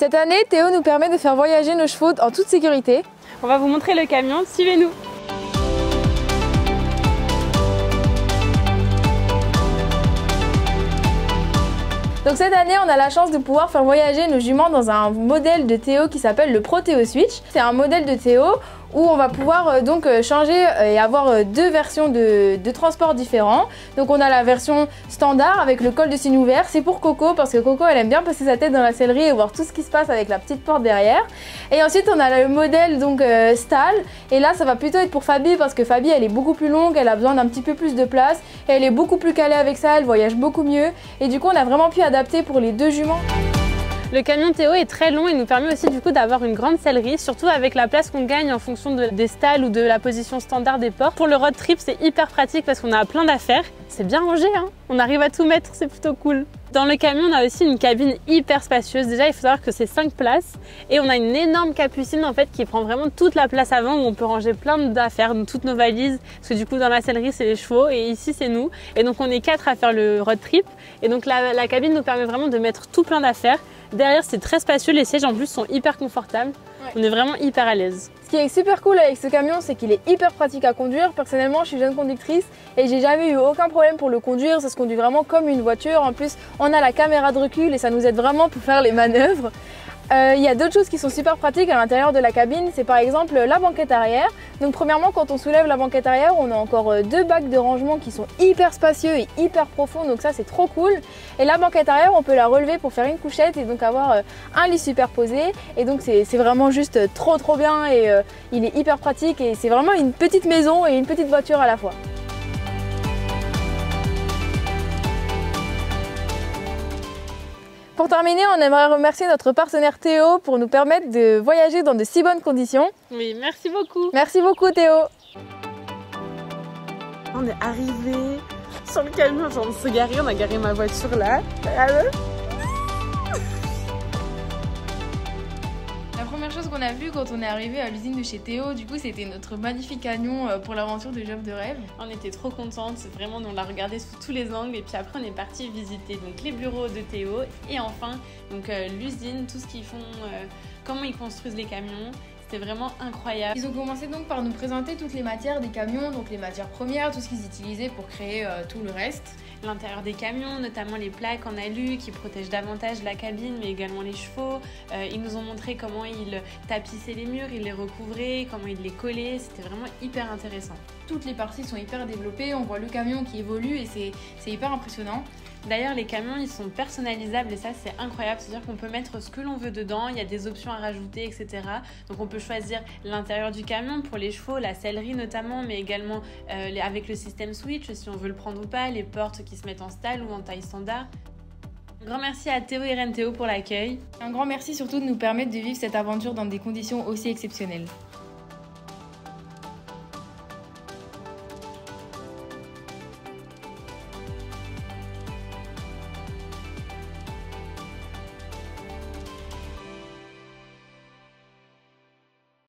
Cette année, Théo nous permet de faire voyager nos chevaux en toute sécurité. On va vous montrer le camion, suivez-nous. Donc cette année, on a la chance de pouvoir faire voyager nos juments dans un modèle de Théo qui s'appelle le Pro Théo Switch. C'est un modèle de Théo où on va pouvoir changer et avoir deux versions de transport différents. Donc on a la version standard avec le col de cygne ouvert, c'est pour Coco parce que Coco elle aime bien passer sa tête dans la sellerie et voir tout ce qui se passe avec la petite porte derrière. Et ensuite on a le modèle stall et là ça va plutôt être pour Fabi parce que Fabi elle est beaucoup plus longue, elle a besoin d'un petit peu plus de place et elle est beaucoup plus calée avec ça, elle voyage beaucoup mieux et du coup on a vraiment pu adapter pour les deux juments. Le camion Théo est très long et nous permet aussi du coup d'avoir une grande sellerie, surtout avec la place qu'on gagne en fonction des stalls ou de la position standard des portes. Pour le road trip, c'est hyper pratique parce qu'on a plein d'affaires. C'est bien rangé, hein, on arrive à tout mettre, c'est plutôt cool. Dans le camion, on a aussi une cabine hyper spacieuse. Déjà, il faut savoir que c'est 5 places et on a une énorme capucine en fait qui prend vraiment toute la place avant où on peut ranger plein d'affaires, toutes nos valises. Parce que du coup, dans la sellerie, c'est les chevaux et ici, c'est nous. Et donc, on est 4 à faire le road trip. Et donc, la cabine nous permet vraiment de mettre tout plein d'affaires. Derrière, c'est très spacieux. Les sièges en plus sont hyper confortables. Ouais. On est vraiment hyper à l'aise. Ce qui est super cool avec ce camion, c'est qu'il est hyper pratique à conduire. Personnellement, je suis jeune conductrice et j'ai jamais eu aucun problème pour le conduire. Ça se conduit vraiment comme une voiture. En plus, on a la caméra de recul et ça nous aide vraiment pour faire les manœuvres. Il y a d'autres choses qui sont super pratiques à l'intérieur de la cabine, c'est par exemple la banquette arrière. Donc premièrement, quand on soulève la banquette arrière, on a encore deux bacs de rangement qui sont hyper spacieux et hyper profonds, donc ça c'est trop cool. Et la banquette arrière, on peut la relever pour faire une couchette et donc avoir un lit superposé. Et donc c'est vraiment juste trop bien et il est hyper pratique et c'est vraiment une petite maison et une petite voiture à la fois. Pour terminer, on aimerait remercier notre partenaire Théo pour nous permettre de voyager dans de si bonnes conditions. Oui, merci beaucoup. Merci beaucoup Théo. On est arrivé sur le camion, genre on s'est garé, on a garé ma voiture là. La première chose qu'on a vue quand on est arrivé à l'usine de chez Théo, du coup c'était notre magnifique camion pour l'aventure de Job de rêve. On était trop contentes, vraiment on l'a regardé sous tous les angles et puis après on est parti visiter donc les bureaux de Théo et enfin donc l'usine, tout ce qu'ils font, comment ils construisent les camions. C'était vraiment incroyable. Ils ont commencé donc par nous présenter toutes les matières des camions, donc les matières premières, tout ce qu'ils utilisaient pour créer tout le reste. L'intérieur des camions, notamment les plaques en alu qui protègent davantage la cabine mais également les chevaux. Ils nous ont montré comment ils tapissaient les murs, ils les recouvraient, comment ils les collaient. C'était vraiment hyper intéressant. Toutes les parties sont hyper développées, on voit le camion qui évolue et c'est hyper impressionnant. D'ailleurs, les camions, ils sont personnalisables et ça, c'est incroyable. C'est-à-dire qu'on peut mettre ce que l'on veut dedans, il y a des options à rajouter, etc. Donc, on peut choisir l'intérieur du camion pour les chevaux, la sellerie notamment, mais également avec le système switch, si on veut le prendre ou pas, les portes qui se mettent en stall ou en taille standard. Un grand merci à Théo et Reine Théo pour l'accueil. Un grand merci surtout de nous permettre de vivre cette aventure dans des conditions aussi exceptionnelles.